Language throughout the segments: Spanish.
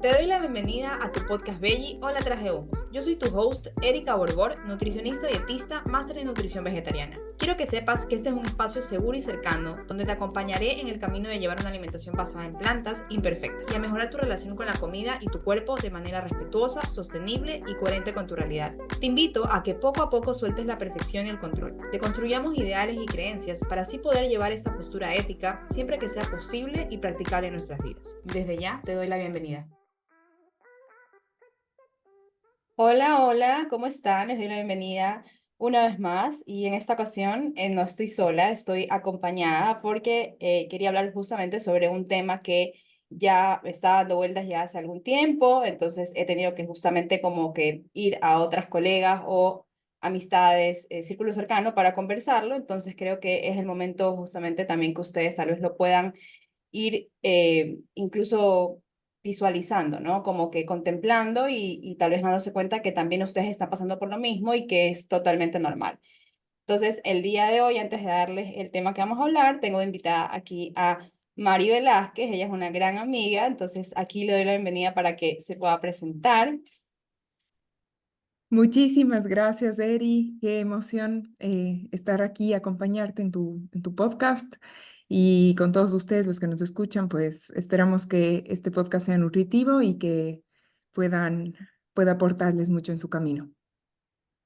Te doy la bienvenida a tu podcast Veggie o La Traje Hummus. Yo soy tu host, Erika Borbor, nutricionista dietista, máster en nutrición vegetariana. Quiero que sepas que este es un espacio seguro y cercano donde te acompañaré en el camino de llevar una alimentación basada en plantas imperfecta y a mejorar tu relación con la comida y tu cuerpo de manera respetuosa, sostenible y coherente con tu realidad. Te invito a que poco a poco sueltes la perfección y el control. Te construyamos ideales y creencias para así poder llevar esta postura ética siempre que sea posible y practicable en nuestras vidas. Desde ya te doy la bienvenida. Hola, hola, ¿cómo están? Les doy la bienvenida una vez más y en esta ocasión no estoy sola, estoy acompañada porque quería hablar justamente sobre un tema que ya está dando vueltas ya hace algún tiempo, entonces he tenido que justamente como que ir a otras colegas o amistades, círculo cercano para conversarlo, entonces creo que es el momento justamente también que ustedes tal vez lo puedan ir incluso visualizando, ¿no? Como que contemplando y tal vez dándose cuenta que también ustedes están pasando por lo mismo y que es totalmente normal. Entonces, el día de hoy, antes de darles el tema que vamos a hablar, tengo invitada aquí a Mari Velázquez, ella es una gran amiga, entonces aquí le doy la bienvenida para que se pueda presentar. Muchísimas gracias, Eri. Qué emoción estar aquí, acompañarte en tu podcast. Y con todos ustedes, los que nos escuchan, pues esperamos que este podcast sea nutritivo y que puedan, pueda aportarles mucho en su camino.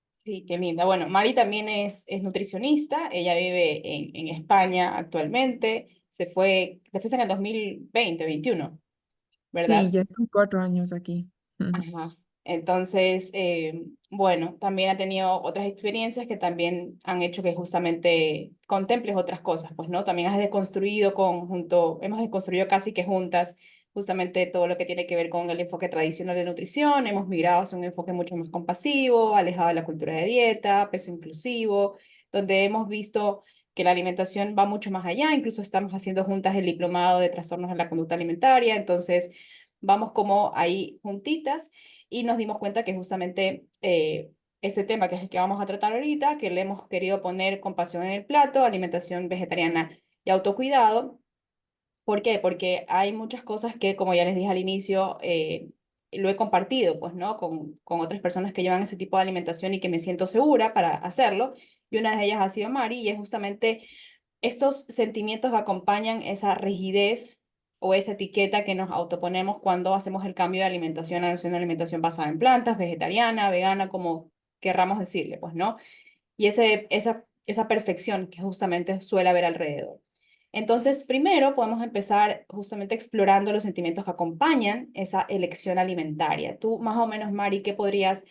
Sí, qué linda. Bueno, Mari también es nutricionista, ella vive en España actualmente, te fuiste en el 2020, 2021, Sí, ¿verdad? ya estoy 4 años aquí. Ajá. Entonces, bueno, también ha tenido otras experiencias que también han hecho que justamente contemples otras cosas, pues, ¿no? También has deconstruido hemos deconstruido casi que juntas justamente todo lo que tiene que ver con el enfoque tradicional de nutrición, hemos migrado hacia un enfoque mucho más compasivo, alejado de la cultura de dieta, peso inclusivo, donde hemos visto que la alimentación va mucho más allá, incluso estamos haciendo juntas el diplomado de trastornos de la conducta alimentaria, entonces vamos como ahí juntitas y nos dimos cuenta que justamente ese tema que es el que vamos a tratar ahorita, que le hemos querido poner compasión en el plato, alimentación vegetariana y autocuidado. ¿Por qué? Porque hay muchas cosas que, como ya les dije al inicio, lo he compartido, pues, ¿no? Con otras personas que llevan ese tipo de alimentación y que me siento segura para hacerlo. Y una de ellas ha sido Mari, y es justamente estos sentimientos que acompañan esa rigidez o esa etiqueta que nos autoponemos cuando hacemos el cambio de alimentación a una alimentación basada en plantas, vegetariana, vegana, como querramos decirle, pues, ¿no? Y esa perfección que justamente suele haber alrededor. Entonces, primero podemos empezar justamente explorando los sentimientos que acompañan esa elección alimentaria. Tú, más o menos, Mari, ¿qué podrías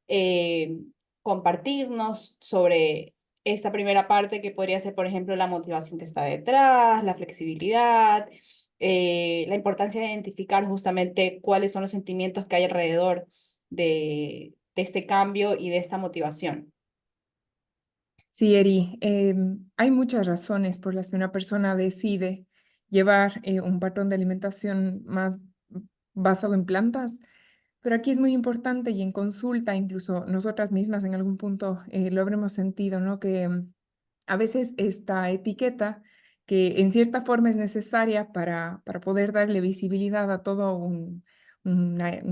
eh, compartirnos sobre esta primera parte que podría ser, por ejemplo, la motivación que está detrás, la flexibilidad, la importancia de identificar justamente cuáles son los sentimientos que hay alrededor de este cambio y de esta motivación? Sí, Eri, hay muchas razones por las que una persona decide llevar un patrón de alimentación más basado en plantas. Pero aquí es muy importante y en consulta, incluso nosotras mismas en algún punto lo habremos sentido, ¿no? Que a veces esta etiqueta, que en cierta forma es necesaria para poder darle visibilidad a todo un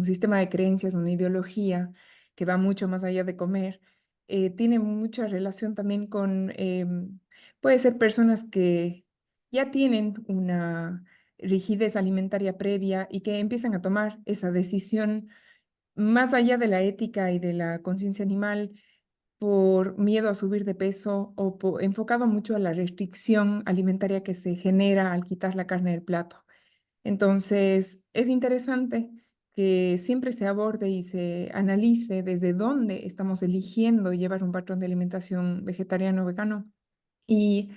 sistema de creencias, una ideología que va mucho más allá de comer, tiene mucha relación también con, puede ser personas que ya tienen una rigidez alimentaria previa y que empiezan a tomar esa decisión más allá de la ética y de la conciencia animal, por miedo a subir de peso o enfocado mucho a la restricción alimentaria que se genera al quitar la carne del plato. Entonces, es interesante que siempre se aborde y se analice desde dónde estamos eligiendo llevar un patrón de alimentación vegetariano o vegano y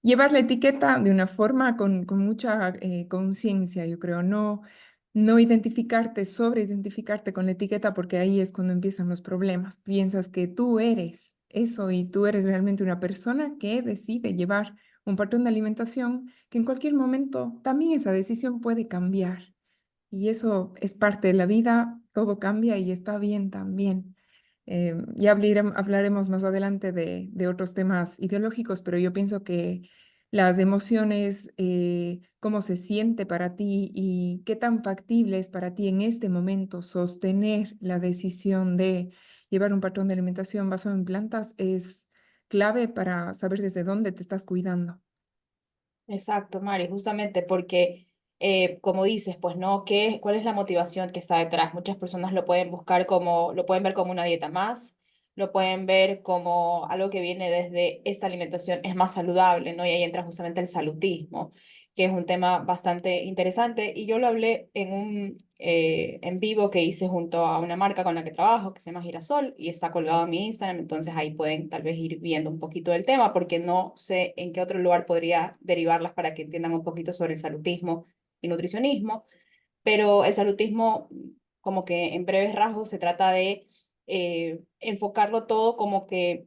llevar la etiqueta de una forma con mucha conciencia, yo creo, no identificarte, sobre identificarte con la etiqueta, porque ahí es cuando empiezan los problemas. Piensas que tú eres eso y tú eres realmente una persona que decide llevar un patrón de alimentación que en cualquier momento también esa decisión puede cambiar. Y eso es parte de la vida, todo cambia y está bien también. Ya hablaremos más adelante de otros temas ideológicos, pero yo pienso que las emociones, cómo se siente para ti y qué tan factible es para ti en este momento sostener la decisión de llevar un patrón de alimentación basado en plantas es clave para saber desde dónde te estás cuidando. Exacto, Mari, justamente porque, como dices, pues no, ¿qué, cuál es la motivación que está detrás? Muchas personas lo pueden buscar como, lo pueden ver como una dieta más, lo pueden ver como algo que viene desde esta alimentación es más saludable, ¿no? Y ahí entra justamente el salutismo, que es un tema bastante interesante. Y yo lo hablé en un en vivo que hice junto a una marca con la que trabajo, que se llama Girasol, y está colgado en mi Instagram, entonces ahí pueden tal vez ir viendo un poquito del tema, porque no sé en qué otro lugar podría derivarlas para que entiendan un poquito sobre el salutismo y nutricionismo, pero el salutismo, como que en breves rasgos, se trata de enfocarlo todo como que,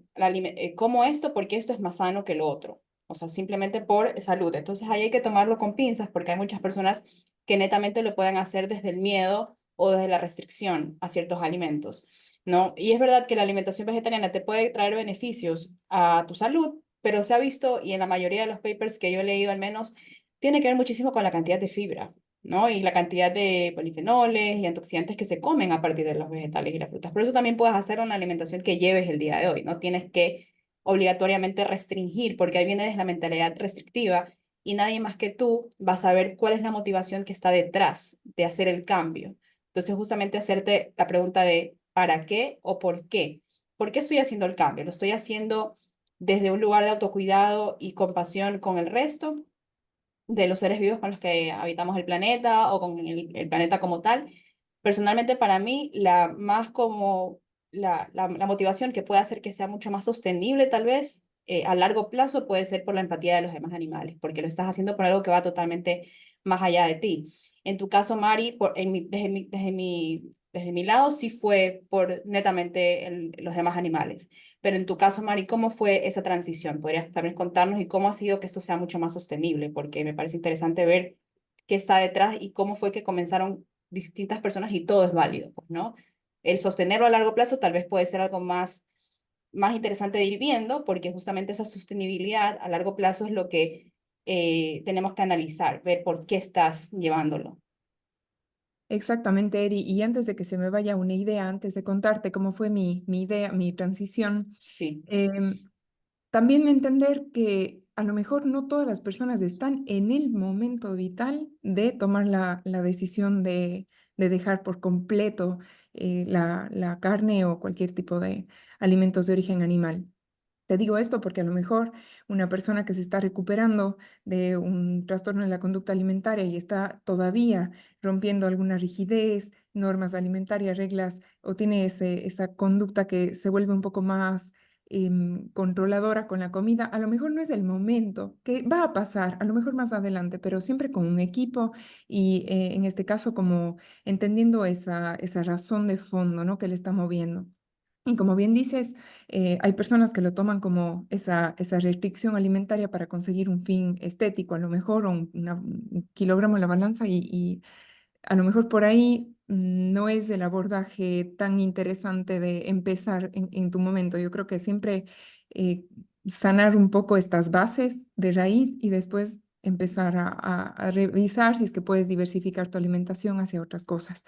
como esto, porque esto es más sano que lo otro, o sea, simplemente por salud. Entonces ahí hay que tomarlo con pinzas porque hay muchas personas que netamente lo pueden hacer desde el miedo o desde la restricción a ciertos alimentos, ¿no? Y es verdad que la alimentación vegetariana te puede traer beneficios a tu salud, pero se ha visto, y en la mayoría de los papers que yo he leído al menos, tiene que ver muchísimo con la cantidad de fibra, ¿no? Y la cantidad de polifenoles y antioxidantes que se comen a partir de los vegetales y las frutas. Por eso también puedes hacer una alimentación que lleves el día de hoy. No tienes que obligatoriamente restringir, porque ahí viene desde la mentalidad restrictiva y nadie más que tú va a saber cuál es la motivación que está detrás de hacer el cambio. Entonces, justamente hacerte la pregunta de ¿para qué o por qué? ¿Por qué estoy haciendo el cambio? ¿Lo estoy haciendo desde un lugar de autocuidado y compasión con el resto de los seres vivos con los que habitamos el planeta o con el planeta como tal? Personalmente, para mí, la más como la motivación que puede hacer que sea mucho más sostenible, tal vez, a largo plazo, puede ser por la empatía de los demás animales, porque lo estás haciendo por algo que va totalmente más allá de ti. En tu caso, Mari, desde mi lado, sí fue por netamente los demás animales. Pero en tu caso, Mari, ¿cómo fue esa transición? ¿Podrías también contarnos y cómo ha sido que esto sea mucho más sostenible? Porque me parece interesante ver qué está detrás y cómo fue que comenzaron distintas personas y todo es válido, pues, ¿no? El sostenerlo a largo plazo tal vez puede ser algo más interesante de ir viendo, porque justamente esa sostenibilidad a largo plazo es lo que tenemos que analizar, ver por qué estás llevándolo. Exactamente, Eri. Y antes de que se me vaya una idea, antes de contarte cómo fue mi idea, mi transición, Sí, em, también entender que a lo mejor no todas las personas están en el momento vital de tomar la decisión de dejar por completo la carne o cualquier tipo de alimentos de origen animal. Te digo esto porque a lo mejor una persona que se está recuperando de un trastorno de la conducta alimentaria y está todavía rompiendo alguna rigidez, normas alimentarias, reglas, o tiene esa conducta que se vuelve un poco más controladora con la comida, a lo mejor no es el momento, que va a pasar, a lo mejor más adelante, pero siempre con un equipo y en este caso como entendiendo esa razón de fondo, ¿no? Que le está moviendo. Y como bien dices, hay personas que lo toman como esa restricción alimentaria para conseguir un fin estético, a lo mejor, o un kilogramo en la balanza, y a lo mejor por ahí no es el abordaje tan interesante de empezar en tu momento. Yo creo que siempre eh, sanar un poco estas bases de raíz y después empezar a revisar si es que puedes diversificar tu alimentación hacia otras cosas.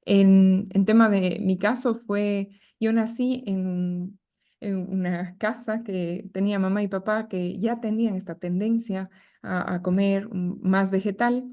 En tema de mi caso fue, yo nací en una casa que tenía mamá y papá que ya tenían esta tendencia a comer más vegetal.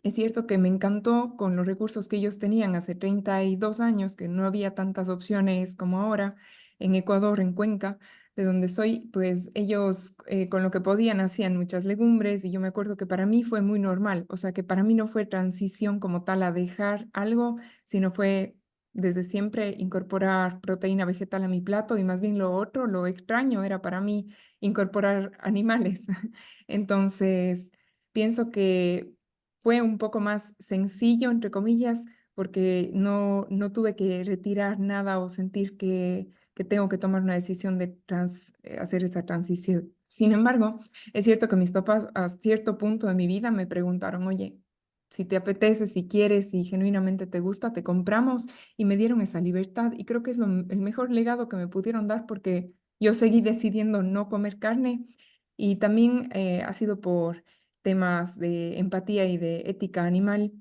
Es cierto que me encantó con los recursos que ellos tenían hace 32 años, que no había tantas opciones como ahora en Ecuador, en Cuenca, de donde soy, pues ellos con lo que podían hacían muchas legumbres y yo me acuerdo que para mí fue muy normal, o sea que para mí no fue transición como tal a dejar algo, sino fue desde siempre incorporar proteína vegetal a mi plato y más bien lo otro, lo extraño era para mí incorporar animales. Entonces, pienso que fue un poco más sencillo, entre comillas, porque no tuve que retirar nada o sentir que tengo que tomar una decisión de hacer esa transición. Sin embargo, es cierto que mis papás a cierto punto de mi vida me preguntaron, oye, si te apetece, si quieres, si genuinamente te gusta, te compramos y me dieron esa libertad y creo que es el mejor legado que me pudieron dar porque yo seguí decidiendo no comer carne Y también ha sido por temas de empatía y de ética animal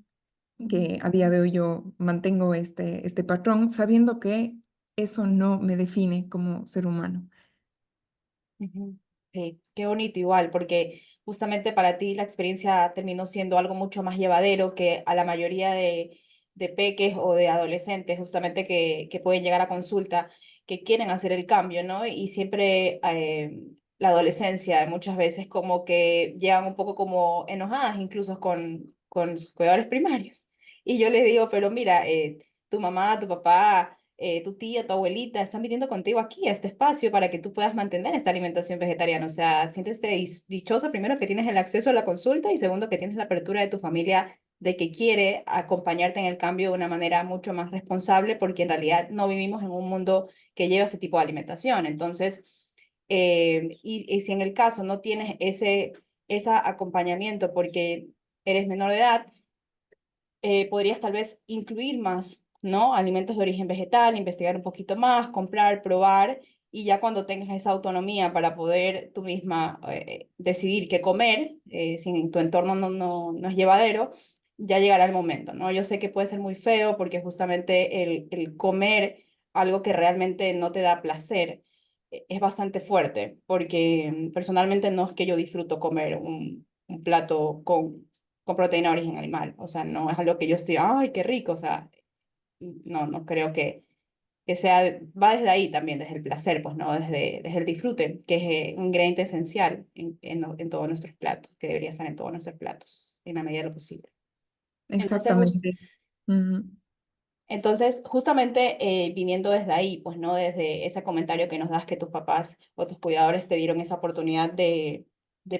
Ujú, que a día de hoy yo mantengo este patrón, sabiendo que eso no me define como ser humano. ujú. Sí, qué bonito igual, porque justamente para ti la experiencia terminó siendo algo mucho más llevadero que a la mayoría de peques o de adolescentes, justamente que pueden llegar a consulta, que quieren hacer el cambio, ¿no? Y siempre la adolescencia muchas veces como que llegan un poco como enojadas incluso con sus cuidadores primarios. Y yo les digo, pero mira, tu mamá, tu papá, tu tía, tu abuelita están viniendo contigo aquí a este espacio para que tú puedas mantener esta alimentación vegetariana. O sea, siéntete dichosa primero que tienes el acceso a la consulta y segundo que tienes la apertura de tu familia de que quiere acompañarte en el cambio de una manera mucho más responsable, porque en realidad no vivimos en un mundo que lleva ese tipo de alimentación. Entonces, y si en el caso no tienes ese acompañamiento porque eres menor de edad, podrías tal vez incluir más, ¿no? Alimentos de origen vegetal, investigar un poquito más, comprar, probar, y ya cuando tengas esa autonomía para poder tú misma decidir qué comer, si tu entorno no es llevadero, ya llegará el momento, ¿no? Yo sé que puede ser muy feo porque justamente el comer algo que realmente no te da placer es bastante fuerte, porque personalmente no es que yo disfruto comer un plato con proteína de origen animal. O sea, no es algo que yo estoy, ay, qué rico. O sea, no creo que sea, va desde ahí también, desde el placer, pues, ¿no? Desde el disfrute, que es un ingrediente esencial en todos nuestros platos, que debería estar en todos nuestros platos, en la medida de lo posible. Entonces, Exactamente. Ujú. justamente viniendo desde ahí, pues, ¿no? Desde ese comentario que nos das que tus papás o tus cuidadores te dieron esa oportunidad de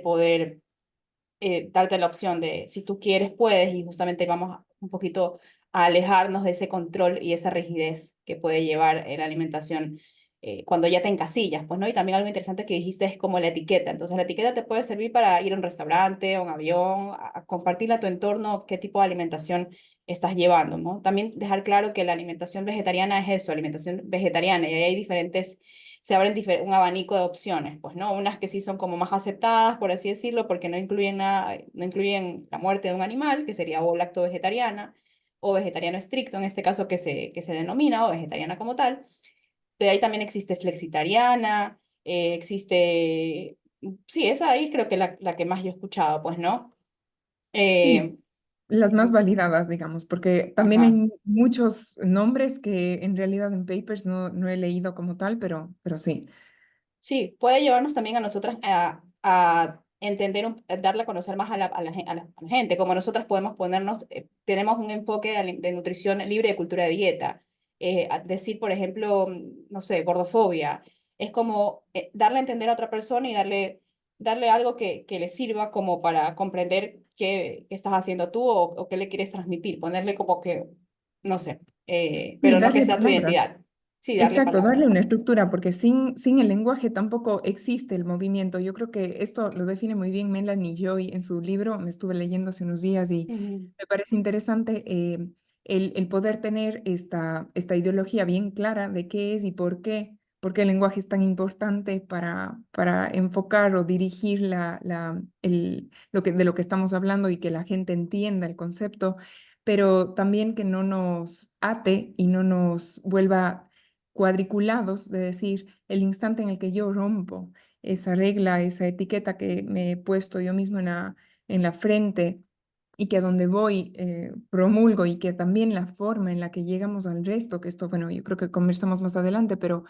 poder darte la opción de si tú quieres, puedes, y justamente vamos un poquito a alejarnos de ese control y esa rigidez que puede llevar la alimentación cuando ya te encasillas, pues, ¿no? Y también algo interesante que dijiste es como la etiqueta. Entonces, la etiqueta te puede servir para ir a un restaurante, a un avión, a compartirle a tu entorno qué tipo de alimentación estás llevando, ¿no? También dejar claro que la alimentación vegetariana es eso, alimentación vegetariana, y ahí hay diferentes se abren un abanico de opciones, pues, ¿no? Unas que sí son como más aceptadas, por así decirlo, porque no incluyen nada, no incluyen la muerte de un animal, que sería o lacto-vegetariana, o vegetariano estricto, en este caso que se denomina, o vegetariana como tal. Pero ahí también existe flexitariana, existe, sí, esa ahí creo que la que más yo he escuchado, pues, ¿no? Sí, Eh, las más validadas, digamos, porque también ajá. hay muchos nombres que en realidad en papers no he leído como tal, pero sí. Sí, puede llevarnos también a nosotras a entender, darle a conocer más a la gente, como nosotras podemos ponernos, tenemos un enfoque de nutrición libre de cultura de dieta. Decir, por ejemplo, no sé, gordofobia, es como darle a entender a otra persona y darle algo que le sirva como para comprender qué estás haciendo tú o qué le quieres transmitir, ponerle como que, no sé, Sí, pero no que darle sea tu palabras. identidad. Sí, darle Exacto, darle palabras. una estructura, porque sin el lenguaje tampoco existe el movimiento. Yo creo que esto lo define muy bien Melanie Joy en su libro, me estuve leyendo hace unos días y Ujú, me parece interesante el poder tener esta ideología bien clara de qué es y por qué el lenguaje es tan importante para enfocar o dirigir de lo que estamos hablando y que la gente entienda el concepto, pero también que no nos ate y no nos vuelva cuadriculados, de decir, el instante en el que yo rompo esa regla, esa etiqueta que me he puesto yo mismo en la frente y que a donde voy promulgo y que también la forma en la que llegamos al resto, que esto, bueno, yo creo que conversamos más adelante, pero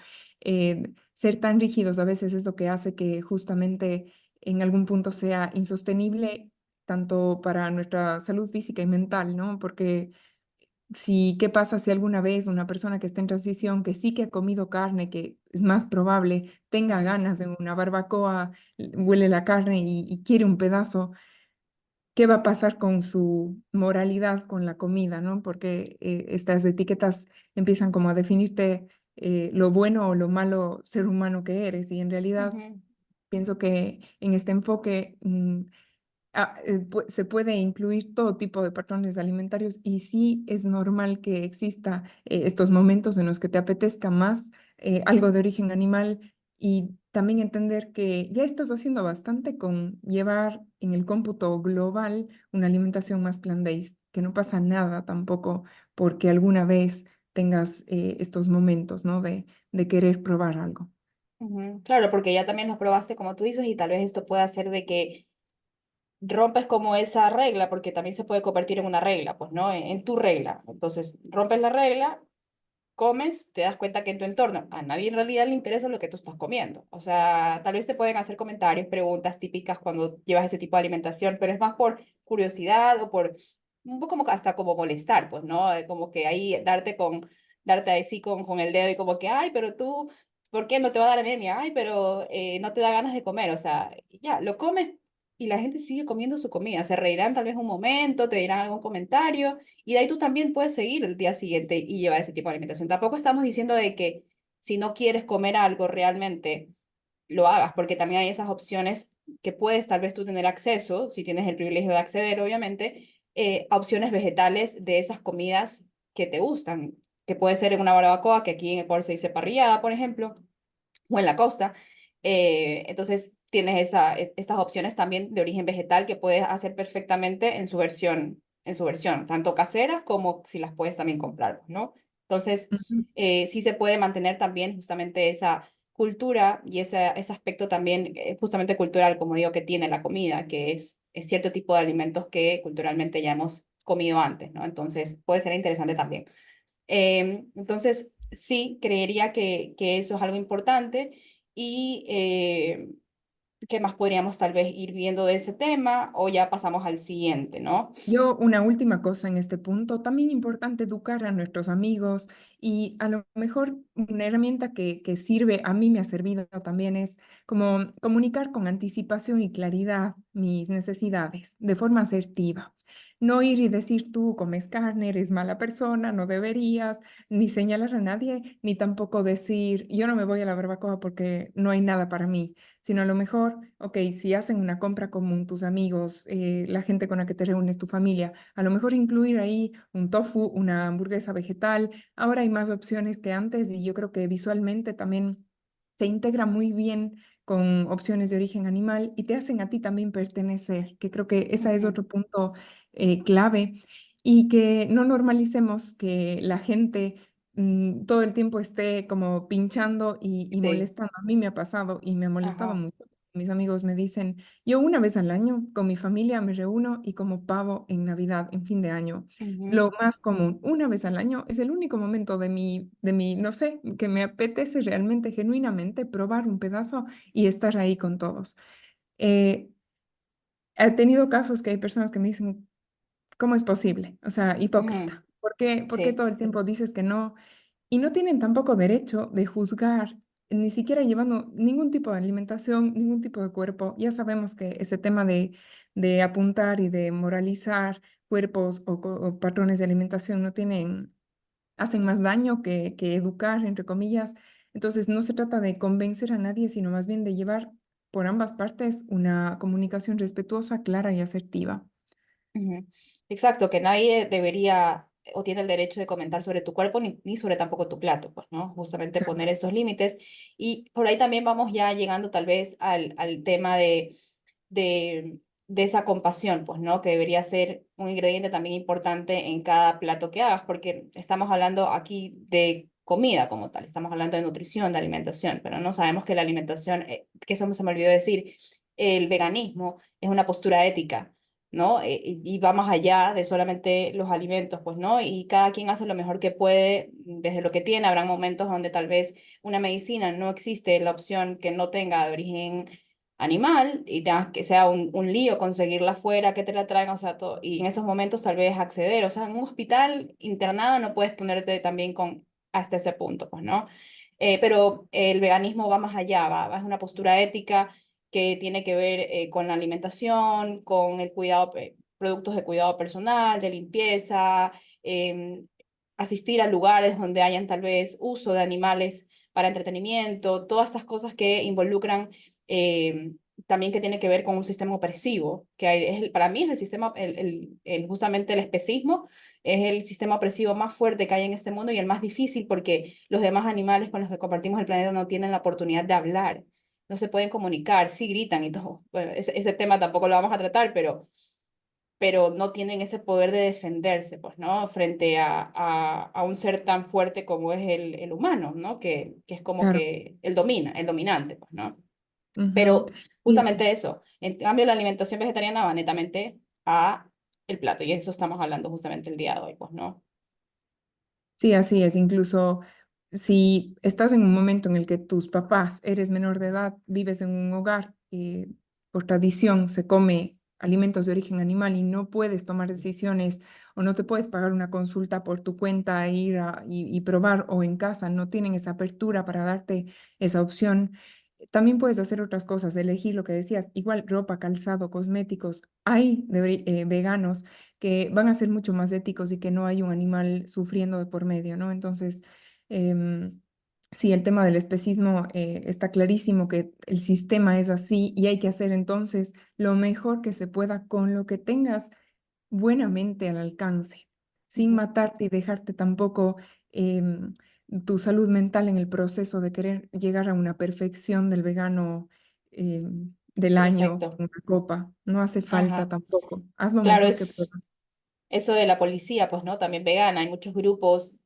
ser tan rígidos a veces es lo que hace que justamente en algún punto sea insostenible tanto para nuestra salud física y mental, ¿no? Porque si, ¿qué pasa si alguna vez una persona que está en transición, que sí que ha comido carne, que es más probable, tenga ganas de una barbacoa, huele la carne y quiere un pedazo? ¿Qué va a pasar con su moralidad con la comida, ¿no? Porque estas etiquetas empiezan como a definirte lo bueno o lo malo ser humano que eres y en realidad ujú. pienso que en este enfoque se puede incluir todo tipo de patrones alimentarios y sí es normal que exista estos momentos en los que te apetezca más algo de origen animal y también entender que ya estás haciendo bastante con llevar en el cómputo global una alimentación más plant-based, que no pasa nada tampoco porque alguna vez tengas estos momentos, ¿no? De querer probar algo. Ujú. Claro, porque ya también lo probaste como tú dices y tal vez esto pueda hacer de que rompes como esa regla, porque también se puede convertir en una regla, pues, ¿no? En tu regla. Entonces, rompes la regla, comes, te das cuenta que en tu entorno a nadie en realidad le interesa lo que tú estás comiendo. O sea, tal vez te pueden hacer comentarios, preguntas típicas cuando llevas ese tipo de alimentación, pero es más por curiosidad o por un poco como hasta como molestar, pues, ¿no? Como que ahí darte así con el dedo y como que, ay, pero tú, ¿por qué no te va a dar anemia? Ay, pero no te da ganas de comer. O sea, ya, lo comes y la gente sigue comiendo su comida. Se reirán tal vez un momento, te dirán algún comentario y de ahí tú también puedes seguir el día siguiente y llevar ese tipo de alimentación. Tampoco estamos diciendo de que si no quieres comer algo realmente lo hagas, porque también hay esas opciones que puedes tal vez tú tener acceso, si tienes el privilegio de acceder, obviamente, a opciones vegetales de esas comidas que te gustan, que puede ser en una barbacoa, que aquí en Ecuador se dice parrillada, por ejemplo, o en la costa. Entonces, tienes estas opciones también de origen vegetal que puedes hacer perfectamente en su versión, tanto caseras como si las puedes también comprar, ¿no? Entonces, Ujú. sí se puede mantener también justamente esa cultura y ese aspecto también justamente cultural, como digo, que tiene la comida, que es cierto tipo de alimentos que culturalmente ya hemos comido antes, ¿no? Entonces, puede ser interesante también. Entonces, sí, creería que eso es algo importante y ¿qué más podríamos tal vez ir viendo de ese tema o ya pasamos al siguiente, ¿no? Yo, una última cosa en este punto, también importante educar a nuestros amigos y a lo mejor una herramienta que sirve, a mí me ha servido también es como comunicar con anticipación y claridad mis necesidades de forma asertiva. No ir y decir tú comes carne, eres mala persona, no deberías, ni señalar a nadie, ni tampoco decir yo no me voy a la barbacoa porque no hay nada para mí, sino a lo mejor, ok, si hacen una compra común tus amigos, la gente con la que te reúnes, tu familia, a lo mejor incluir ahí un tofu, una hamburguesa vegetal. Ahora hay más opciones que antes y yo creo que visualmente también se integra muy bien con opciones de origen animal y te hacen a ti también pertenecer, que creo que ese es Ujú, otro punto clave y que no normalicemos que la gente todo el tiempo esté como pinchando y sí, molestando. A mí me ha pasado y me ha molestado ajá. mucho. Mis amigos me dicen, yo una vez al año con mi familia me reúno y como pavo en Navidad, en fin de año. Ujú, Lo más común, una vez al año, es el único momento no sé, que me apetece realmente, genuinamente probar un pedazo y estar ahí con todos. Eh, He tenido casos que hay personas que me dicen, ¿cómo es posible? O sea, ujú, hipócrita. ¿Por qué sí. todo el tiempo dices que no? Y no tienen tampoco derecho de juzgar, ni siquiera llevando ningún tipo de alimentación, ningún tipo de cuerpo. Ya sabemos que ese tema de apuntar y de moralizar cuerpos o patrones de alimentación no tienen, hacen más daño que educar, entre comillas. Entonces, no se trata de convencer a nadie, sino más bien de llevar por ambas partes una comunicación respetuosa, clara y asertiva. Ujú. Exacto, que nadie debería o tiene el derecho de comentar sobre tu cuerpo ni sobre tampoco tu plato, pues, ¿no? Justamente poner Exacto. esos límites. Y por ahí también vamos ya llegando tal vez al tema de, de esa compasión, pues, ¿no? Que debería ser un ingrediente también importante en cada plato que hagas, porque estamos hablando aquí de comida como tal, estamos hablando de nutrición, de alimentación, pero no sabemos que la alimentación, que eso se me olvidó decir, el veganismo es una postura ética, ¿no? Y va más allá de solamente los alimentos, pues, ¿no? Y cada quien hace lo mejor que puede desde lo que tiene. Habrá momentos donde tal vez una medicina no existe la opción que no tenga de origen animal y tengas que sea un lío conseguirla fuera, que te la traigan, o sea, todo. Y en esos momentos tal vez acceder, o sea, en un hospital internado no puedes ponerte también con hasta ese punto, pues, ¿no? Pero el veganismo va más allá, es una postura ética que tiene que ver con la alimentación, con el cuidado, productos de cuidado personal, de limpieza, asistir a lugares donde hayan tal vez uso de animales para entretenimiento, todas estas cosas que involucran también que tiene que ver con un sistema opresivo, que para mí es el sistema, justamente el especismo es el sistema opresivo más fuerte que hay en este mundo y el más difícil porque los demás animales con los que compartimos el planeta no tienen la oportunidad de hablar. no se pueden comunicar, sí gritan y todo. Bueno, ese tema tampoco lo vamos a tratar, pero no tienen ese poder de defenderse, pues, ¿no? Frente a un ser tan fuerte como es el humano, ¿no? Que es como Claro. que el dominante, pues, ¿no? Ujú. Pero Y justamente eso, en cambio la alimentación vegetariana va netamente a el plato, y eso estamos hablando justamente el día de hoy, pues, ¿no? sí, así es. Incluso si estás en un momento en el que tus papás, eres menor de edad, vives en un hogar que por tradición se come alimentos de origen animal y no puedes tomar decisiones o no te puedes pagar una consulta por tu cuenta e ir y probar o en casa no tienen esa apertura para darte esa opción. También puedes hacer otras cosas, elegir lo que decías, igual ropa, calzado, cosméticos. Hay veganos que van a ser mucho más éticos y que no hay un animal sufriendo de por medio, ¿no? Entonces, em, sí, el tema del especismo está clarísimo que el sistema es así y hay que hacer entonces lo mejor que se pueda con lo que tengas buenamente al alcance, sin Ujú. matarte y dejarte tampoco em, tu salud mental en el proceso de querer llegar a una perfección del vegano del año, Perfecto. una copa. No hace falta Ajá. tampoco. Haz lo Claro, mejor que es puedas. eso de la policía, pues, ¿no? También vegana, hay muchos grupos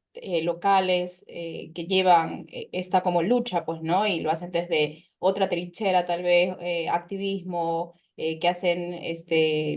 locales que llevan esta como lucha, pues, ¿no? Y lo hacen desde otra trinchera, tal vez, activismo, que hacen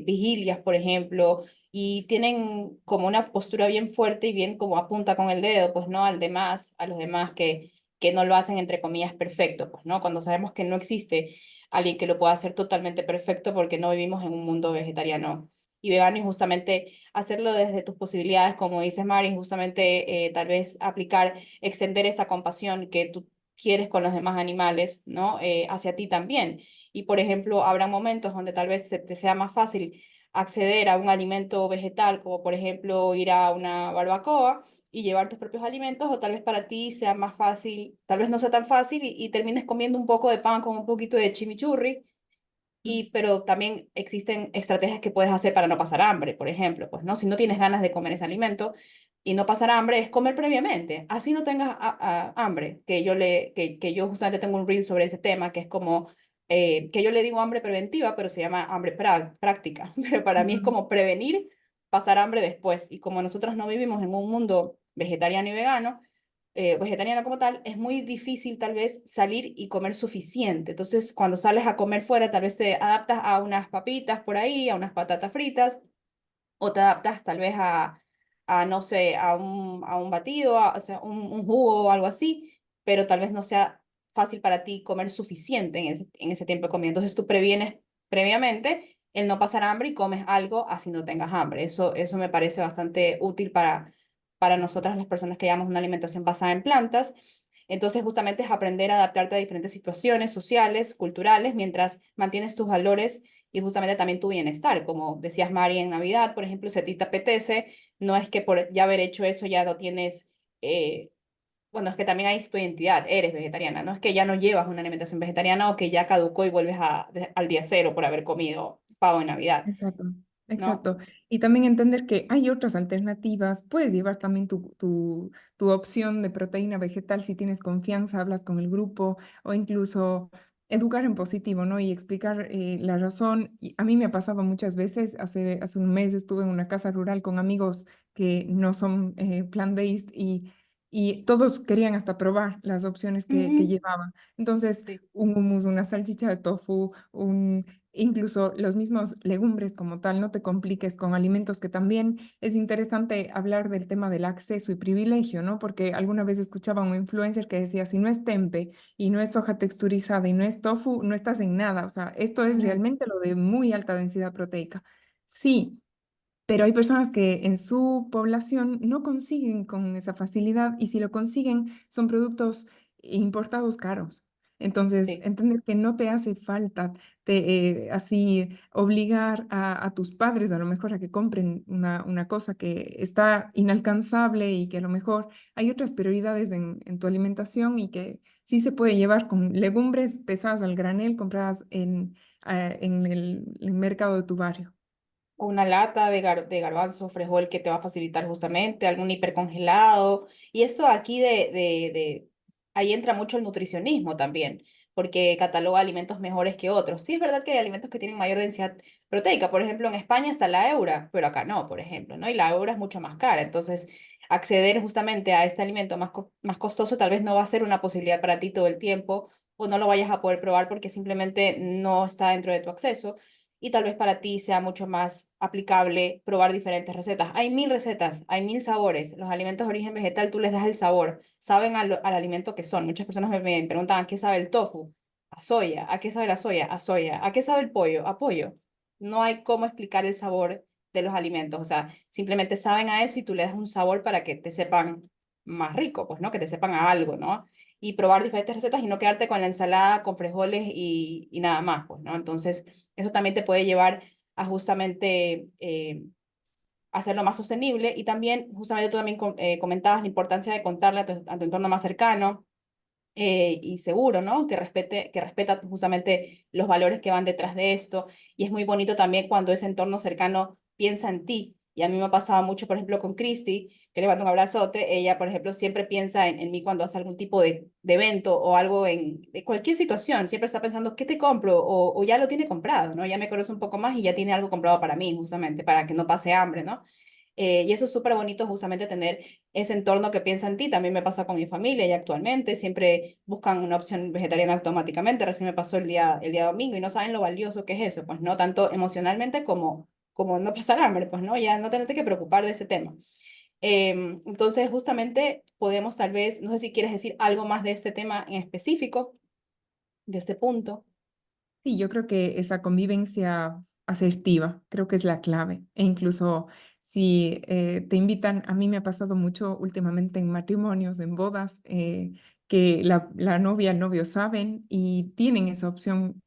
vigilias, por ejemplo, y tienen como una postura bien fuerte y bien como apunta con el dedo, pues, ¿no? Al demás, a los demás que no lo hacen, entre comillas, perfecto, pues, ¿no? Cuando sabemos que no existe alguien que lo pueda hacer totalmente perfecto porque no vivimos en un mundo vegetariano y vegano y justamente hacerlo desde tus posibilidades, como dices, Mari, justamente tal vez aplicar, extender esa compasión que tú quieres con los demás animales, ¿no? Hacia ti también. Y, por ejemplo, habrá momentos donde tal vez se te sea más fácil acceder a un alimento vegetal, como por ejemplo ir a una barbacoa y llevar tus propios alimentos, o tal vez para ti sea más fácil, tal vez no sea tan fácil y termines comiendo un poco de pan con un poquito de chimichurri pero también existen estrategias que puedes hacer para no pasar hambre, por ejemplo, pues, ¿no? Si no tienes ganas de comer ese alimento y no pasar hambre, es comer previamente, así no tengas hambre, que yo justamente tengo un reel sobre ese tema, que es como, que yo le digo hambre preventiva, pero se llama hambre práctica, pero para mí es Ujú. como prevenir pasar hambre después, y como nosotros no vivimos en un mundo vegetariano y vegano, vegetariana como tal, es muy difícil tal vez salir y comer suficiente. Entonces, cuando sales a comer fuera, tal vez te adaptas a unas papitas por ahí, a unas patatas fritas, o te adaptas tal vez no sé, a un batido, o sea, un jugo o algo así, pero tal vez no sea fácil para ti comer suficiente en ese tiempo de comida. Entonces, tú previenes previamente el no pasar hambre y comes algo así no tengas hambre. Eso me parece bastante útil para nosotras las personas que llevamos una alimentación basada en plantas. Entonces, justamente es aprender a adaptarte a diferentes situaciones sociales, culturales, mientras mantienes tus valores y justamente también tu bienestar. Como decías, Mari, en Navidad, por ejemplo, si a ti te apetece, no es que por ya haber hecho eso ya no tienes, bueno, es que también hay tu identidad, eres vegetariana, no es que ya no llevas una alimentación vegetariana o que ya caducó y vuelves al día cero por haber comido pavo en Navidad, Exacto, ¿no? exacto. Y también entender que hay otras alternativas. Puedes llevar también tu opción de proteína vegetal si tienes confianza, hablas con el grupo o incluso educar en positivo, ¿no? Y explicar la razón. Y a mí me ha pasado muchas veces, hace un mes estuve en una casa rural con amigos que no son plant-based y todos querían hasta probar las opciones que Ujú. llevaban. Entonces, Sí. un hummus, una salchicha de tofu, incluso los mismos legumbres como tal, no te compliques con alimentos que también es interesante hablar del tema del acceso y privilegio, ¿no? Porque alguna vez escuchaba a un influencer que decía, si no es tempe y no es soja texturizada y no es tofu, no estás en nada. O sea, esto es Ujú. realmente lo de muy alta densidad proteica. Sí, pero hay personas que en su población no consiguen con esa facilidad y si lo consiguen son productos importados caros. Entonces, Sí. entender que no te hace falta así obligar a tus padres a lo mejor a que compren una cosa que está inalcanzable y que a lo mejor hay otras prioridades en tu alimentación y que sí se puede llevar con legumbres pesadas al granel compradas en el mercado de tu barrio. Una lata de garbanzo, frijol que te va a facilitar justamente, algún hipercongelado. Y esto aquí ahí entra mucho el nutricionismo también, porque cataloga alimentos mejores que otros. Sí, es verdad que hay alimentos que tienen mayor densidad proteica. Por ejemplo, en España está la eura, pero acá no, por ejemplo, ¿no? Y la eura es mucho más cara. Entonces, acceder justamente a este alimento más costoso tal vez no va a ser una posibilidad para ti todo el tiempo o no lo vayas a poder probar porque simplemente no está dentro de tu acceso y tal vez para ti sea mucho más aplicable probar diferentes recetas. Hay mil recetas, hay mil sabores. Los alimentos de origen vegetal tú les das el sabor, saben al alimento que son. Muchas personas me preguntan, ¿a qué sabe el tofu? A soya. ¿A qué sabe la soya? A soya. ¿A qué sabe el pollo? A pollo. No hay cómo explicar el sabor de los alimentos. O sea, simplemente saben a eso y tú le das un sabor para que te sepan más rico, pues, ¿no? Que te sepan a algo, ¿no? Y probar diferentes recetas y no quedarte con la ensalada, con frijoles y nada más, pues, ¿no? Entonces, eso también te puede llevar a justamente hacerlo más sostenible y también, justamente tú también comentabas la importancia de contarle a tu entorno más cercano y seguro, ¿no? Que respeta justamente los valores que van detrás de esto. Y es muy bonito también cuando ese entorno cercano piensa en ti. Y a mí me ha pasado mucho, por ejemplo, con Christy, que le mando un abrazote. Ella, por ejemplo, siempre piensa en mí cuando hace algún tipo de evento o algo de cualquier situación. Siempre está pensando, ¿qué te compro? O ya lo tiene comprado, ¿no? Ya me conoce un poco más y ya tiene algo comprado para mí, justamente, para que no pase hambre, ¿no? Y eso es súper bonito justamente tener ese entorno que piensa en ti. También me pasa con mi familia y actualmente siempre buscan una opción vegetariana automáticamente. Recién me pasó el día domingo y no saben lo valioso que es eso, pues no tanto emocionalmente como no pasar hambre, pues no, ya no tenerte que preocupar de ese tema. Entonces justamente podemos tal vez, no sé si quieres decir algo más de este tema en específico, de este punto. Sí, yo creo que esa convivencia asertiva creo que es la clave. E incluso si te invitan, a mí me ha pasado mucho últimamente en matrimonios, en bodas, que la novia, el novio saben y tienen esa opción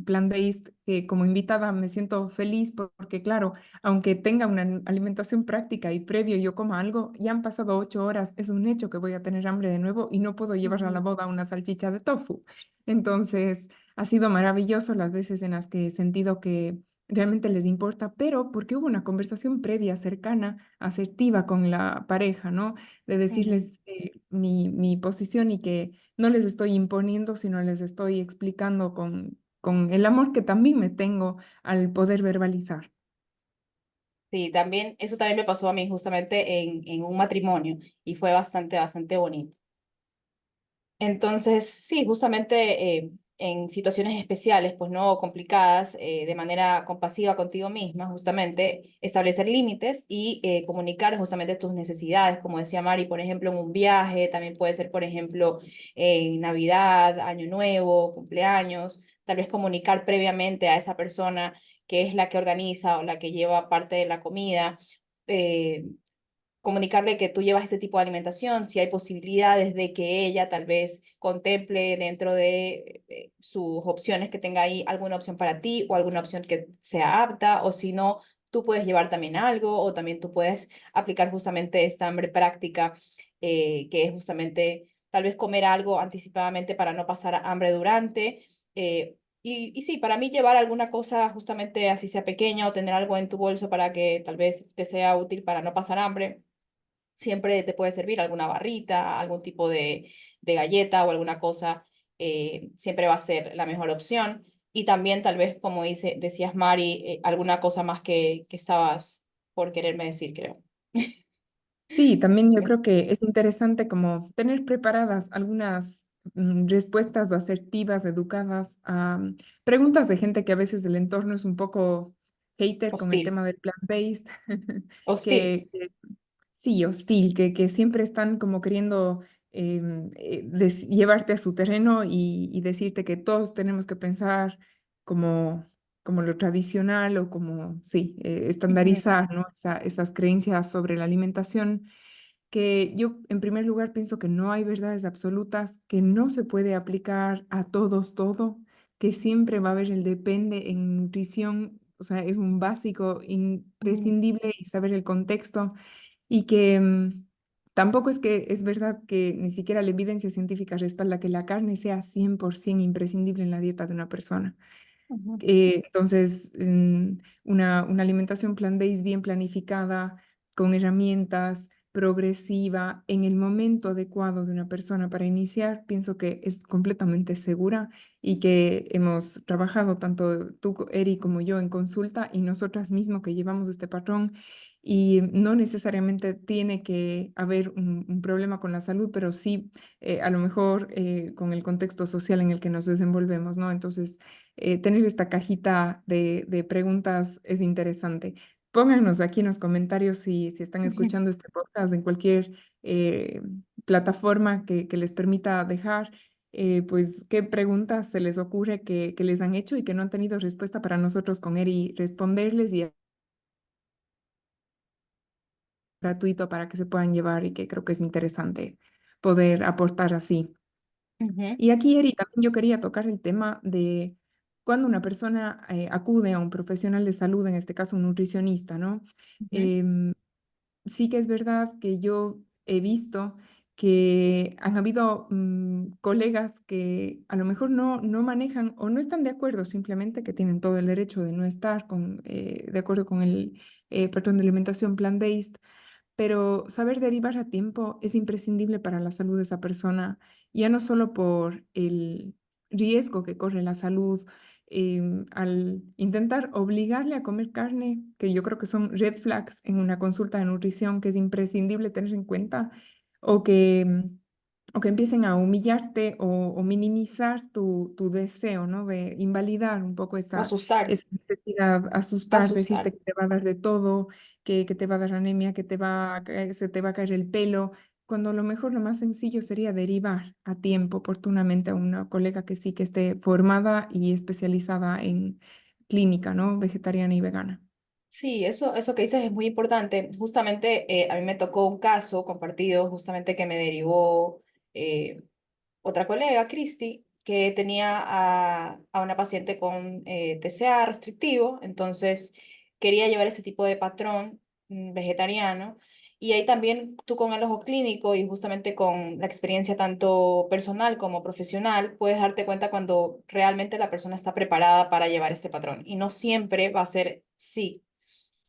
plant-based, que como invitada me siento feliz porque claro, aunque tenga una alimentación práctica y previo yo coma algo, ya han pasado 8 horas, es un hecho que voy a tener hambre de nuevo y no puedo llevar a la Ujú, boda una salchicha de tofu. Entonces... Ha sido maravilloso las veces en las que he sentido que realmente les importa, pero porque hubo una conversación previa, cercana, asertiva con la pareja, ¿no? De ujú. decirles mi posición y que no les estoy imponiendo, sino les estoy explicando con el amor que también me tengo al poder verbalizar. Sí, también, eso también me pasó a mí justamente en un matrimonio y fue bastante bonito. Entonces, sí, justamente en situaciones especiales, pues no complicadas, de manera compasiva contigo misma, justamente establecer límites y comunicar justamente tus necesidades, como decía Mari, por ejemplo, en un viaje, también puede ser, por ejemplo, en Navidad, Año Nuevo, cumpleaños, tal vez comunicar previamente a esa persona que es la que organiza o la que lleva parte de la comida. eh, Comunicarle que tú llevas ese tipo de alimentación, si hay posibilidades de que ella tal vez contemple dentro de sus opciones que tenga ahí alguna opción para ti o alguna opción que sea apta, o si no, tú puedes llevar también algo o también tú puedes aplicar justamente esta hambre práctica, que es justamente tal vez comer algo anticipadamente para no pasar hambre durante. Y sí, para mí llevar alguna cosa justamente así sea pequeña o tener algo en tu bolso para que tal vez te sea útil para no pasar hambre siempre te puede servir alguna barrita, algún tipo de galleta o alguna cosa, siempre va a ser la mejor opción. Y también tal vez, como decías Mari, alguna cosa más que estabas por quererme decir, creo. Sí, también yo creo que es interesante como tener preparadas algunas respuestas asertivas, educadas a preguntas de gente que a veces el entorno es un poco hater con el Hostil, tema del plant-based, hostil. que sí, hostil, que siempre están como queriendo llevarte a su terreno y decirte que todos tenemos que pensar como, como lo tradicional o como, sí, Ujú, estandarizar, ¿no? Esas creencias sobre la alimentación que yo en primer lugar pienso que no hay verdades absolutas, que no se puede aplicar a todos todo, que siempre va a haber el depende en nutrición, o sea, es un básico ujú, imprescindible y saber el contexto y que tampoco es que es verdad que ni siquiera la evidencia científica respalda que la carne sea 100% imprescindible en la dieta de una persona. ujú, Entonces, una alimentación plant-based bien planificada, con herramientas, progresiva, en el momento adecuado de una persona para iniciar, pienso que es completamente segura y que hemos trabajado tanto tú, Eri, como yo en consulta y nosotras mismos que llevamos este patrón y no necesariamente tiene que haber un problema con la salud, pero sí a lo mejor con el contexto social en el que nos desenvolvemos, ¿no? Entonces, tener esta cajita de preguntas es interesante. Pónganos aquí en los comentarios si están escuchando este podcast en cualquier eh, plataforma que les permita dejar, pues qué preguntas se les ocurre que les han hecho y que no han tenido respuesta para nosotros con Eri responderles y gratuito para que se puedan llevar y que creo que es interesante poder aportar así. Ujú, Y aquí, Eri, también yo quería tocar el tema de cuando una persona acude a un profesional de salud, en este caso un nutricionista, ¿no? ujú. Em, sí que es verdad que yo he visto que han habido colegas que a lo mejor no manejan o no están de acuerdo, simplemente que tienen todo el derecho de no estar de acuerdo con el patrón de alimentación plant-based, pero saber derivar a tiempo es imprescindible para la salud de esa persona, ya no solo por el riesgo que corre la salud al intentar obligarle a comer carne, que yo creo que son red flags en una consulta de nutrición que es imprescindible tener en cuenta, o o que empiecen a humillarte o minimizar tu deseo, ¿no? De invalidar un poco Asustar, esa necesidad, asustar, decirte asustar. que te va a dar de todo, que te va a dar anemia, que te va a se te va a caer el pelo, cuando a lo mejor lo más sencillo sería derivar a tiempo, oportunamente, a una colega que sí que esté formada y especializada en clínica, ¿no? Vegetariana y vegana. Sí, eso que dices es muy importante. Justamente a mí me tocó un caso compartido, justamente que me derivó eh, otra colega, Cristi, que tenía a una paciente con TCA restrictivo, entonces quería llevar ese tipo de patrón vegetariano. Y ahí también tú con el ojo clínico y justamente con la experiencia tanto personal como profesional, puedes darte cuenta cuando realmente la persona está preparada para llevar ese patrón. Y no siempre va a ser sí,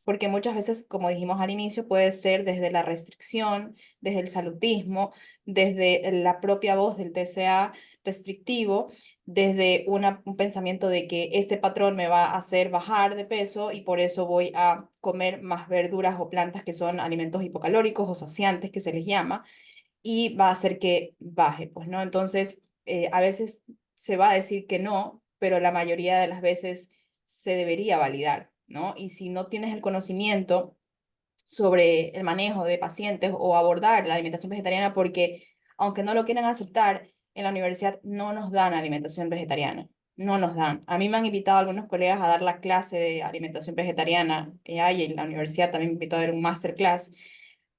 porque muchas veces, como dijimos al inicio, puede ser desde la restricción, desde el salutismo, desde la propia voz del TCA restrictivo, desde un pensamiento de que este patrón me va a hacer bajar de peso y por eso voy a comer más verduras o plantas que son alimentos hipocalóricos o saciantes que se les llama y va a hacer que baje, pues, ¿no? Entonces, a veces se va a decir que no, pero la mayoría de las veces se debería validar, ¿no? Y si no tienes el conocimiento sobre el manejo de pacientes o abordar la alimentación vegetariana, porque aunque no lo quieran aceptar, en la universidad no nos dan alimentación vegetariana, no nos dan. A mí me han invitado algunos colegas a dar la clase de alimentación vegetariana, y en la universidad también me invitó a dar un masterclass,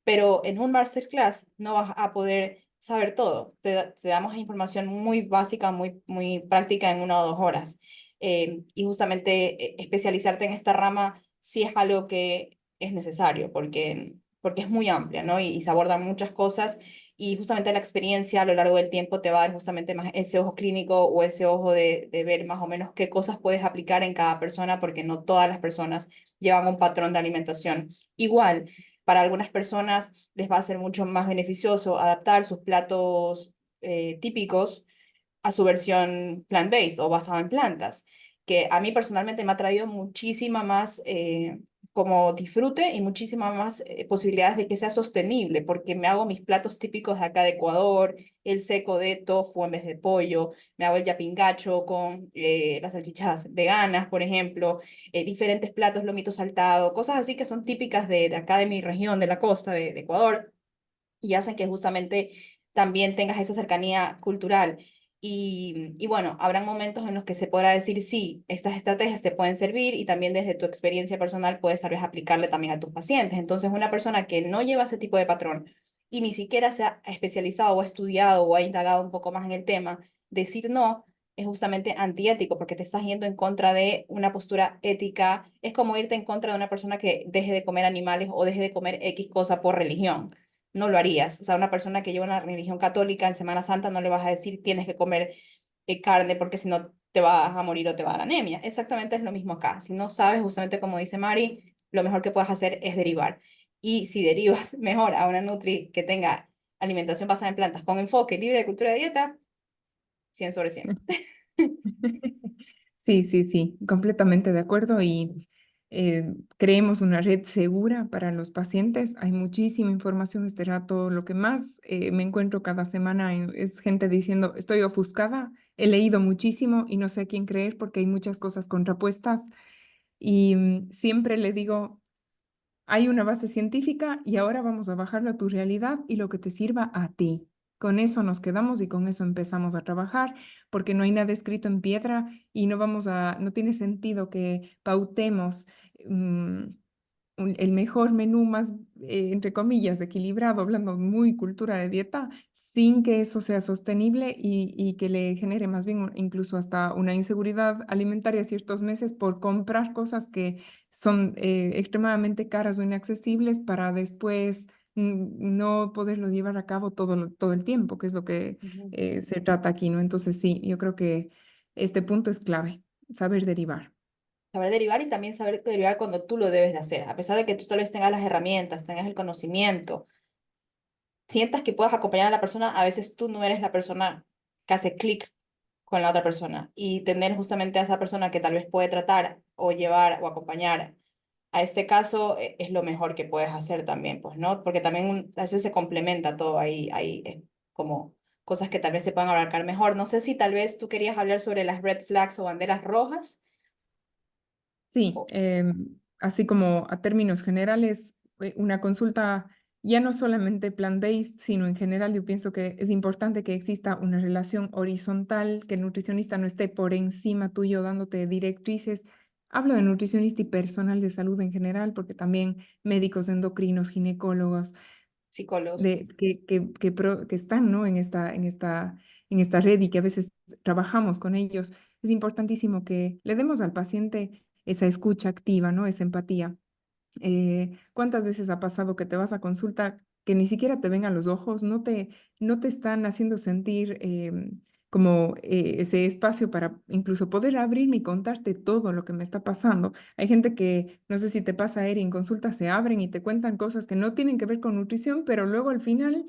pero en un masterclass no vas a poder saber todo. Te damos información muy básica, muy práctica en 1 o 2 horas. Y justamente especializarte en esta rama sí es algo que es necesario porque es muy amplia, ¿no? Y se abordan muchas cosas y justamente la experiencia a lo largo del tiempo te va a dar justamente más ese ojo clínico o ese ojo de ver más o menos qué cosas puedes aplicar en cada persona porque no todas las personas llevan un patrón de alimentación igual. Para algunas personas les va a ser mucho más beneficioso adaptar sus platos típicos a su versión plant-based o basada en plantas, que a mí personalmente me ha traído muchísima más como disfrute y muchísimas más posibilidades de que sea sostenible, porque me hago mis platos típicos de acá de Ecuador, el seco de tofu en vez de pollo, me hago el yapingacho con las salchichas veganas, por ejemplo, diferentes platos, lomito saltado, cosas así que son típicas de acá de mi región, de la costa de Ecuador y hacen que justamente también tengas esa cercanía cultural. Y bueno, habrán momentos en los que se podrá decir, sí, estas estrategias te pueden servir y también desde tu experiencia personal puedes tal vez aplicarle también a tus pacientes. Entonces, una persona que no lleva ese tipo de patrón y ni siquiera se ha especializado o ha estudiado o ha indagado un poco más en el tema, decir no es justamente antiético porque te estás yendo en contra de una postura ética. Es como irte en contra de una persona que deje de comer animales o deje de comer X cosa por religión no lo harías. O sea, una persona que lleva una religión católica en Semana Santa no le vas a decir tienes que comer carne porque si no te vas a morir o te va a dar anemia. Exactamente es lo mismo acá. Si no sabes, justamente como dice Mari, lo mejor que puedes hacer es derivar. Y si derivas mejor a una Nutri que tenga alimentación basada en plantas con enfoque libre de cultura de dieta, 100 sobre 100. Sí, sí, sí, completamente de acuerdo y creemos una red segura para los pacientes. Hay muchísima información este rato. Lo que más me encuentro cada semana es gente diciendo, estoy ofuscada, he leído muchísimo y no sé a quién creer porque hay muchas cosas contrapuestas y siempre le digo, hay una base científica y ahora vamos a bajarlo a tu realidad y lo que te sirva a ti. Con eso nos quedamos y con eso empezamos a trabajar, porque no hay nada escrito en piedra y no tiene sentido que pautemos mm, el mejor menú más, entre comillas, equilibrado, hablando muy cultura de dieta, sin que eso sea sostenible y que le genere más bien incluso hasta una inseguridad alimentaria ciertos meses por comprar cosas que son extremadamente caras o inaccesibles para después no poderlo llevar a cabo todo el tiempo, que es lo que Ujú. se trata aquí, ¿no? Entonces sí, yo creo que este punto es clave, saber derivar. Saber derivar y también saber derivar cuando tú lo debes de hacer. A pesar de que tú tal vez tengas las herramientas, tengas el conocimiento, sientas que puedas acompañar a la persona, a veces tú no eres la persona que hace clic con la otra persona. Y tener justamente a esa persona que tal vez puede tratar o llevar o acompañar a este caso es lo mejor que puedes hacer también, pues, ¿no? Porque también a veces se complementa todo ahí, hay como cosas que tal vez se puedan abarcar mejor. No sé si tal vez tú querías hablar sobre las red flags o banderas rojas. Sí, O, así como a términos generales, una consulta ya no solamente plant-based, sino en general yo pienso que es importante que exista una relación horizontal, que el nutricionista no esté por encima tuyo dándote directrices. Hablo de nutricionista y personal de salud en general, porque también médicos endocrinos, ginecólogos, psicólogos. que están, ¿no? En esta red y que a veces trabajamos con ellos. Es importantísimo que le demos al paciente esa escucha activa, ¿no? Esa empatía. ¿Cuántas veces ha pasado que te vas a consulta que ni siquiera te ven a los ojos, no te están haciendo sentir como ese espacio para incluso poder abrirme y contarte todo lo que me está pasando? Hay gente que, no sé si te pasa, Eri, en consulta se abren y te cuentan cosas que no tienen que ver con nutrición, pero luego al final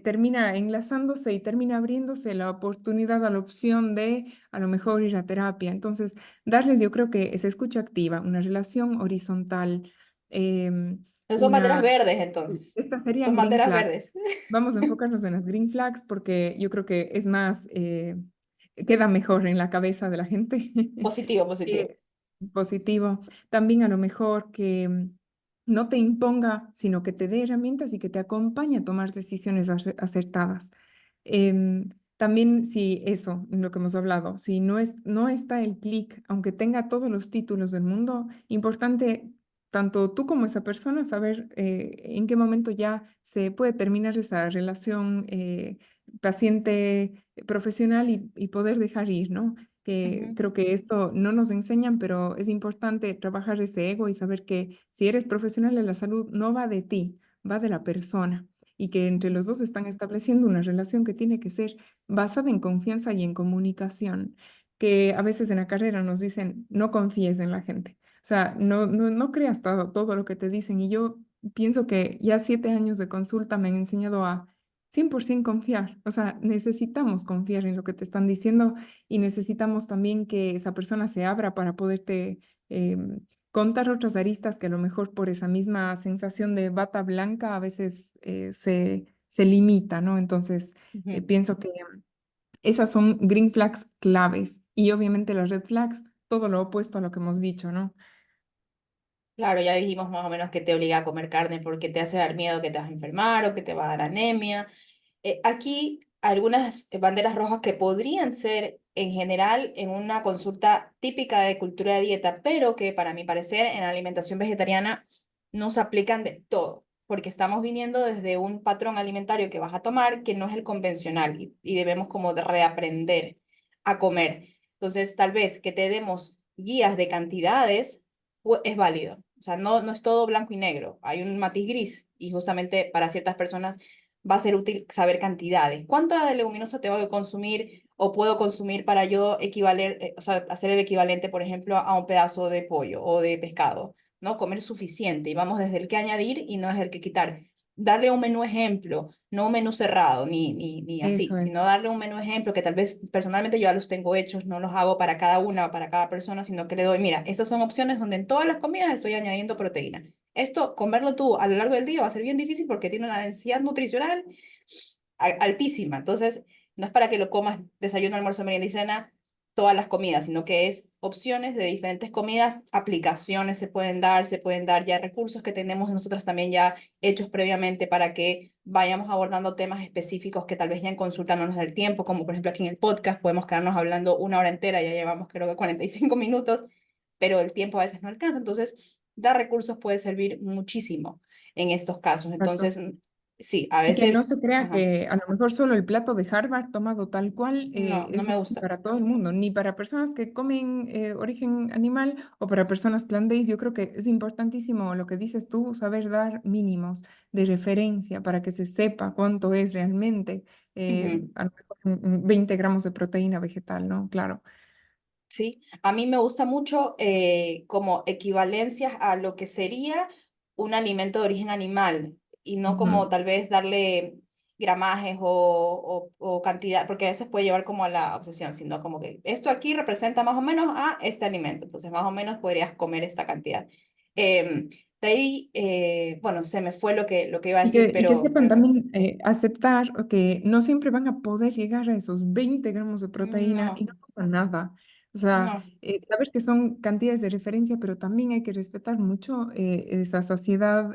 termina enlazándose y termina abriéndose la oportunidad a la opción de a lo mejor ir a terapia. Entonces, darles yo creo que esa escucha activa, una relación horizontal, em, No son banderas una, verdes entonces. estas serían Son green banderas flags. verdes. Vamos a enfocarnos en las green flags porque yo creo que es más, queda mejor en la cabeza de la gente. Positivo, positivo. Eh, Positivo. También a lo mejor que no te imponga, sino que te dé herramientas y que te acompañe a tomar decisiones acertadas. También si eso, lo que hemos hablado, si no está el clic, aunque tenga todos los títulos del mundo, importante tanto tú como esa persona saber en qué momento ya se puede terminar esa relación paciente profesional y poder dejar ir, ¿no? Que Ujú, creo que esto no nos enseñan, pero es importante trabajar ese ego y saber que si eres profesional de la salud, no va de ti, va de la persona y que entre ujú, los dos están estableciendo una relación que tiene que ser basada en confianza y en comunicación, que a veces en la carrera nos dicen, no confíes en la gente. O sea, no creas todo lo que te dicen. Y yo pienso que ya 7 años de consulta me han enseñado a 100% confiar. O sea, necesitamos confiar en lo que te están diciendo y necesitamos también que esa persona se abra para poderte contar otras aristas que a lo mejor por esa misma sensación de bata blanca a veces se limita, ¿no? Entonces, ujú. pienso que esas son green flags claves y obviamente las red flags, todo lo opuesto a lo que hemos dicho, ¿no? Claro, ya dijimos más o menos que te obliga a comer carne porque te hace dar miedo que te vas a enfermar o que te va a dar anemia. Aquí algunas banderas rojas que podrían ser en general en una consulta típica de cultura de dieta, pero que para mi parecer en la alimentación vegetariana no se aplican de todo, porque estamos viniendo desde un patrón alimentario que vas a tomar que no es el convencional y debemos como de reaprender a comer. Entonces, tal vez que te demos guías de cantidades es válido. O sea, no es todo blanco y negro, hay un matiz gris y justamente para ciertas personas va a ser útil saber cantidades. ¿Cuánta de leguminosa tengo que consumir o puedo consumir para yo o sea, hacer el equivalente, por ejemplo, a un pedazo de pollo o de pescado? ¿no? Comer suficiente y vamos desde el que añadir y no es el que quitar. Darle un menú ejemplo, no un menú cerrado, ni así, Eso sino es. darle un menú ejemplo que tal vez personalmente yo ya los tengo hechos, no los hago para cada una, para cada persona, sino que le doy, mira, estas son opciones donde en todas las comidas estoy añadiendo proteína. Esto, comerlo tú a lo largo del día va a ser bien difícil porque tiene una densidad nutricional altísima. Entonces, no es para que lo comas desayuno, almuerzo, merienda y cena todas las comidas, sino que es opciones de diferentes comidas, aplicaciones se pueden dar ya recursos que tenemos nosotros también ya hechos previamente para que vayamos abordando temas específicos que tal vez ya en consulta no nos da el tiempo, como por ejemplo aquí en el podcast podemos quedarnos hablando una hora entera, ya llevamos creo que 45 minutos, pero el tiempo a veces no alcanza, entonces dar recursos puede servir muchísimo en estos casos. Exacto. Entonces, sí, a Y que no veces, se crea ajá, que a lo mejor solo el plato de Harvard tomado tal cual no, no es me útil gusta. para todo el mundo, ni para personas que comen origen animal o para personas plant-based. Yo creo que es importantísimo lo que dices tú, saber dar mínimos de referencia para que se sepa cuánto es realmente, Ujú. a lo mejor 20 gramos de proteína vegetal, ¿no? Claro. Sí, a mí me gusta mucho como equivalencias a lo que sería un alimento de origen animal y no como Ujú. tal vez darle gramajes o cantidad, porque a veces puede llevar como a la obsesión, sino como que esto aquí representa más o menos a este alimento, entonces más o menos podrías comer esta cantidad. Em, de ahí, bueno, se me fue lo que iba a decir, Y que pero sepan también aceptar que no siempre van a poder llegar a esos 20 gramos de proteína y no, no pasa nada. O sea, no. saber que son cantidades de referencia, pero también hay que respetar mucho esa saciedad,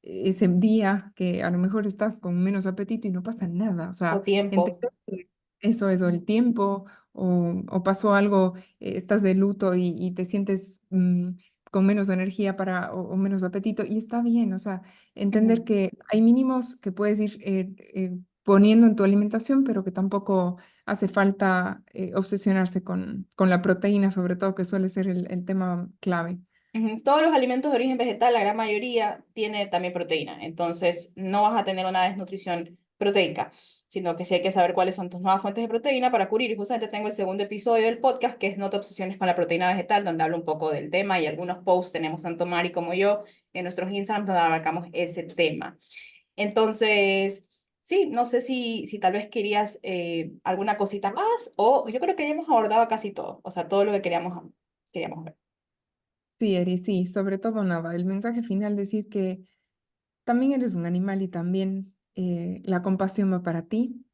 ese día que a lo mejor estás con menos apetito y no pasa nada. O O sea, tiempo. entender que eso es o el tiempo o pasó algo, estás de luto y te sientes con menos energía o menos apetito y está bien. O sea, entender Ujú. que hay mínimos que puedes ir poniendo en tu alimentación, pero que tampoco hace falta obsesionarse con la proteína, sobre todo, que suele ser el tema clave. Ujú. Todos los alimentos de origen vegetal, la gran mayoría, tiene también proteína. Entonces, no vas a tener una desnutrición proteica, sino que sí hay que saber cuáles son tus nuevas fuentes de proteína para cubrir. Y justamente tengo el segundo episodio del podcast, que es No te obsesiones con la proteína vegetal, donde hablo un poco del tema y algunos posts tenemos tanto Mari como yo en nuestros Instagram donde abarcamos ese tema. Entonces, sí, no sé si tal vez querías alguna cosita más o yo creo que ya hemos abordado casi todo, o sea, todo lo que queríamos ver. Sí, Eri, sí, sobre todo nada. El mensaje final decir que también eres un animal y también la compasión va para ti,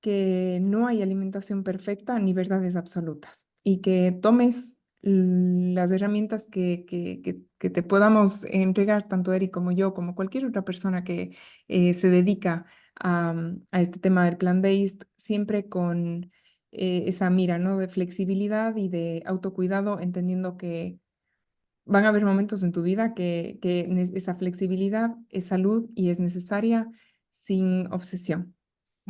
que no hay alimentación perfecta ni verdades absolutas y que tomes las herramientas que te podamos entregar, tanto Eric como yo, como cualquier otra persona que se dedica a este tema del plant-based, siempre con esa mira, ¿no? De flexibilidad y de autocuidado, entendiendo que van a haber momentos en tu vida que esa flexibilidad es salud y es necesaria sin obsesión.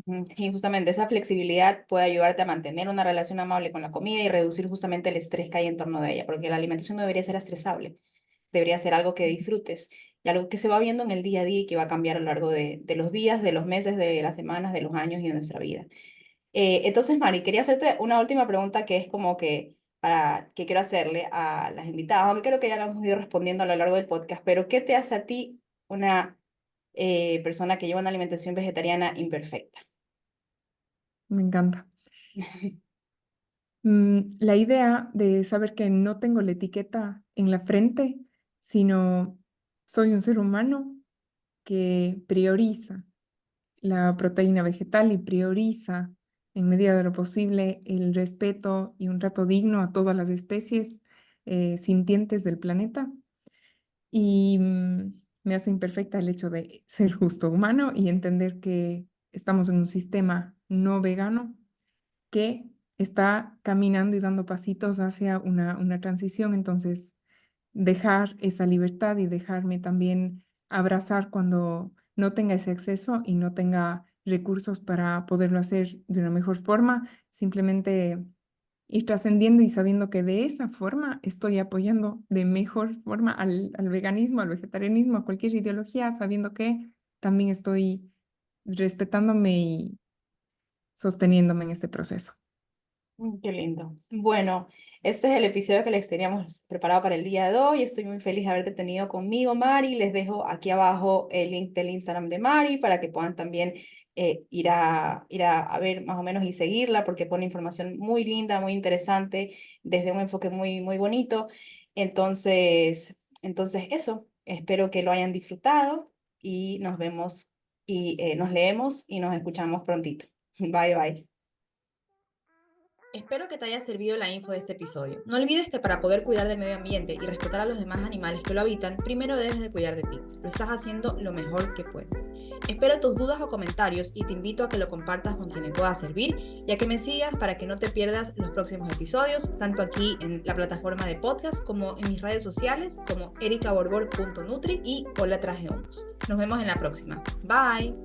Ujú. Y justamente esa flexibilidad puede ayudarte a mantener una relación amable con la comida y reducir justamente el estrés que hay en torno de ella, porque la alimentación no debería ser estresable, debería ser algo que disfrutes y algo que se va viendo en el día a día y que va a cambiar a lo largo de los días, de los meses, de las semanas, de los años y de nuestra vida. Entonces, Mari, quería hacerte una última pregunta que es como que para que quiero hacerle a las invitadas, aunque creo que ya lo hemos ido respondiendo a lo largo del podcast, pero ¿qué te hace a ti una persona que lleva una alimentación vegetariana imperfecta? Me encanta. La idea de saber que no tengo la etiqueta en la frente, sino soy un ser humano que prioriza la proteína vegetal y prioriza en medida de lo posible el respeto y un trato digno a todas las especies sintientes del planeta. Y me hace imperfecta el hecho de ser justo humano y entender que estamos en un sistema no vegano que está caminando y dando pasitos hacia una transición. Entonces, dejar esa libertad y dejarme también abrazar cuando no tenga ese acceso y no tenga recursos para poderlo hacer de una mejor forma, simplemente ir trascendiendo y sabiendo que de esa forma estoy apoyando de mejor forma al veganismo, al vegetarianismo, a cualquier ideología, sabiendo que también estoy respetándome y sosteniéndome en este proceso. Qué lindo. Bueno, Este es el episodio que les teníamos preparado para el día de hoy. Estoy muy feliz de haberte tenido conmigo, Mari. Les dejo aquí abajo el link del Instagram de Mari para que puedan también ir a ver más o menos y seguirla porque pone información muy linda, muy interesante, desde un enfoque muy, muy bonito. Entonces eso, espero que lo hayan disfrutado y nos vemos y nos leemos y nos escuchamos prontito. Bye, bye. Espero que te haya servido la info de este episodio. No olvides que para poder cuidar del medio ambiente y respetar a los demás animales que lo habitan, primero debes de cuidar de ti. Lo estás haciendo lo mejor que puedes. Espero tus dudas o comentarios y te invito a que lo compartas con quien le pueda servir y a que me sigas para que no te pierdas los próximos episodios, tanto aquí en la plataforma de podcast como en mis redes sociales como ericaborbor.nutri y Hola Traje Hongos. Nos vemos en la próxima. Bye.